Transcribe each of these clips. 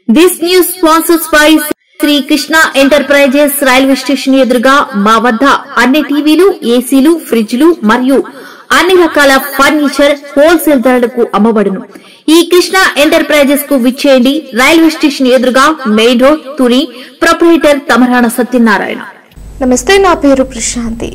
This news sponsors by Shri Krishna enterprises railway station ఎదురుగా మా వద్ద అన్ని టీవీలు, ఏసీలు, ఫ్రిడ్జ్లు మరియు అన్ని రకాల ఫర్నిచర్ హోల్సేల్ ధరలకు అమ్మబడును. ఈ కృష్ణ ఎంటర్ప్రైజెస్ కు విచ్చేయండి. రైల్వే స్టేషన్ ఎదురుగా main road, Tuni. Proprietor Tamarana Satyanarayana. నమస్తే, నా పేరు ప్రశాంతి.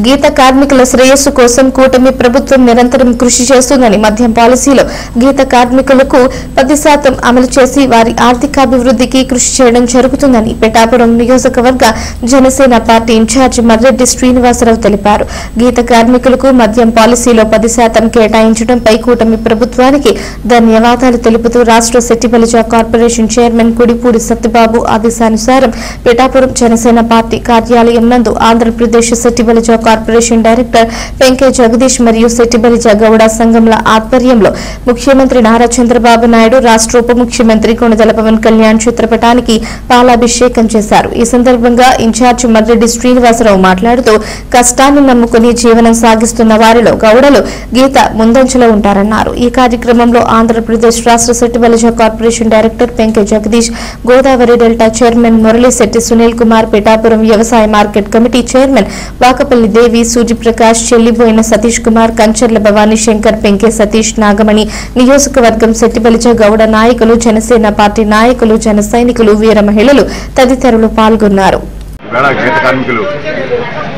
గీత కార్మికుల శ్రేయస్సు కోసం కూటమి ప్రభుత్వం నిరంతరం కృషి చేస్తుందని, మద్యం పాలసీలో గీత కార్మికులకు 10% అమలు చేసి వారి ఆర్థికాభివృద్ధికి కృషి చేయడం జరుగుతుందని పిఠాపురం నియోజకవర్గ జనసేన పార్టీ ఇన్ఛార్జి మర్రెడ్డి శ్రీనివాసరావు తెలిపారు. గీత కార్మికులకు మద్యం పాలసీలో 10% కేటాయించడంపై కూటమి ప్రభుత్వానికి ధన్యవాదాలు తెలుపుతూ రాష్ట్ర సెట్టిబలిజ కార్పొరేషన్ చైర్మన్ కుడిపూడి సత్యబాబు ఆదేశానుసారం పిఠాపురం జనసేన పార్టీ కార్యాలయం నందు ఆంధ్రప్రదేశ్ సెట్టిబలిజ కార్పొరేషన్ డైరెక్టర్ పెంకే జగదీష్ మరియు సెట్టిబలిజ గౌడ సంఘంల ఆధ్వర్యంలో ముఖ్యమంత్రి నారా చంద్రబాబు నాయుడు, రాష్ట్ర ఉప ముఖ్యమంత్రి కొణిదెల పవన్ కళ్యాణ్ చిత్రపటానికి పాలాభిషేకం చేశారు. ఈ సందర్భంగా ఇన్ఛార్జి మర్రెడ్డి శ్రీనివాసరావు మాట్లాడుతూ కష్టాన్ని నమ్ముకుని జీవనం సాగిస్తున్న వారిలో గౌడలు గీత ముందంజలో ఉంటారన్నారు. ఈ కార్యక్రమంలో ఆంధ్రప్రదేశ్ రాష్ట్ర Settibalija corporation director Penke Jagadish, Godavari delta chairman Muralisetti Sunil Kumar, Pithapuram వ్యవసాయ మార్కెట్ కమిటీ చైర్మన్ వాకపల్లి దేవి, సూర్యప్రకాష్, చెల్లిబోయిన సతీష్ కుమార్, కంచర్ల భవానీ శంకర్, పెంకే సతీష్, నాగమణి, నియోజకవర్గం సెట్టిబలిజ గౌడ నాయకులు, జనసేన పార్టీ నాయకులు, జన సైనికులు, వీర మహిళలు తదితరులు పాల్గొన్నారు.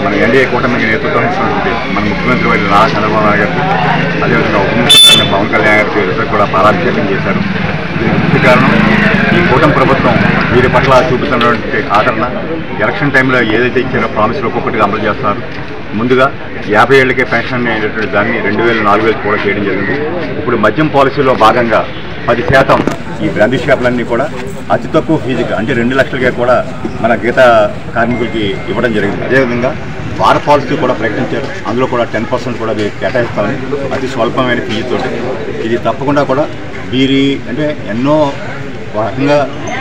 మన ఎన్డీఏ కూటమికి నేతృత్వం ఇచ్చినటువంటి మన ముఖ్యమంత్రి వారి నారా చంద్రబాబు నాయుడు గారికి, అదేవిధంగా ఉప ముఖ్యమంత్రి పవన్ కళ్యాణ్ గారికి ఇద్దరు కూడా పాలాభిషేకం చేశారు. దీనికి ముఖ్య కారణం ఈ కూటమి ప్రభుత్వం వీరి పట్ల చూపుతున్నటువంటి ఆదరణ. ఎలక్షన్ టైంలో ఏదైతే ఇచ్చారో ప్రామిస్లు ఒక్కొక్కటిగా అమలు చేస్తున్నారు. ముందుగా 50 ఏళ్లకే పెన్షన్ అనేటువంటి దాన్ని 2000, 4000 కూడా చేయడం జరిగింది. ఇప్పుడు మద్యం పాలసీలో భాగంగా 10% ఈ బ్రాందీ షాపులన్నీ కూడా అతి తక్కువ ఫీజుగా, అంటే 2 లక్షలుగా కూడా మన గీత కార్మికులకి ఇవ్వడం జరిగింది. అదేవిధంగా వార పాలసీ కూడా ప్రకటించారు. అందులో కూడా 10% కూడా కేటాయిస్తామని అతి స్వల్పమైన ఫీజుతో. ఇది తప్పకుండా కూడా వీరి అంటే ఎన్నో రకంగా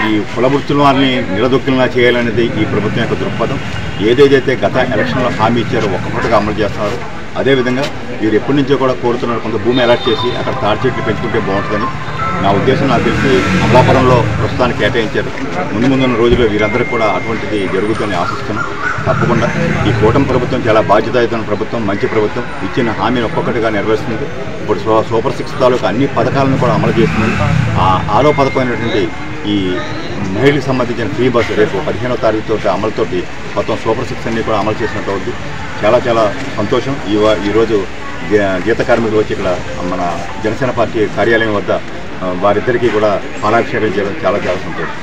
ఈ కులవృత్తుల వారిని నిలదొక్కులా చేయాలనేది ఈ ప్రభుత్వం యొక్క దృక్పథం. ఏదైతే గత ఎలక్షన్లో హామీ ఇచ్చారో ఒక్కొక్కటిగా అమలు చేస్తున్నారు. అదేవిధంగా వీరు ఎప్పటి నుంచో కూడా కోరుతున్నారు, కొంత భూమి అలాట్ చేసి అక్కడ తాడి చెట్లు పెంచుకుంటే బాగుంటుందని. నా ఉద్దేశం నాకు తెలిసి అమలాపురంలో ప్రస్తుతానికి కేటాయించారు. ముందున్న రోజుల్లో వీరందరికీ కూడా అటువంటిది జరుగుతుందని ఆశిస్తున్నాం. తప్పకుండా ఈ కూటమి ప్రభుత్వం చాలా బాధ్యతాయుతమైన ప్రభుత్వం, మంచి ప్రభుత్వం. ఇచ్చిన హామీని ఒక్కొక్కటిగా నెరవేరుస్తుంది. ఇప్పుడు సూపర్ 6 తాలూకు అన్ని పథకాలను కూడా అమలు చేస్తుంది. ఆరో పథకమైనటువంటి ఈ మహిళలకు సంబంధించిన ఫ్రీ బస్సు రేపు 15వ తారీఖుతో అమలుతోటి మొత్తం సూపర్ 6 అన్ని కూడా అమలు చేసినట్టు అవుతుంది. చాలా చాలా సంతోషం. ఈరోజు గీత కార్మికులు వచ్చి ఇక్కడ మన జనసేన పార్టీ కార్యాలయం వద్ద వారిద్దరికీ కూడా పాలాభిషేకం చేయడం చాలా చాలా సంతోషం.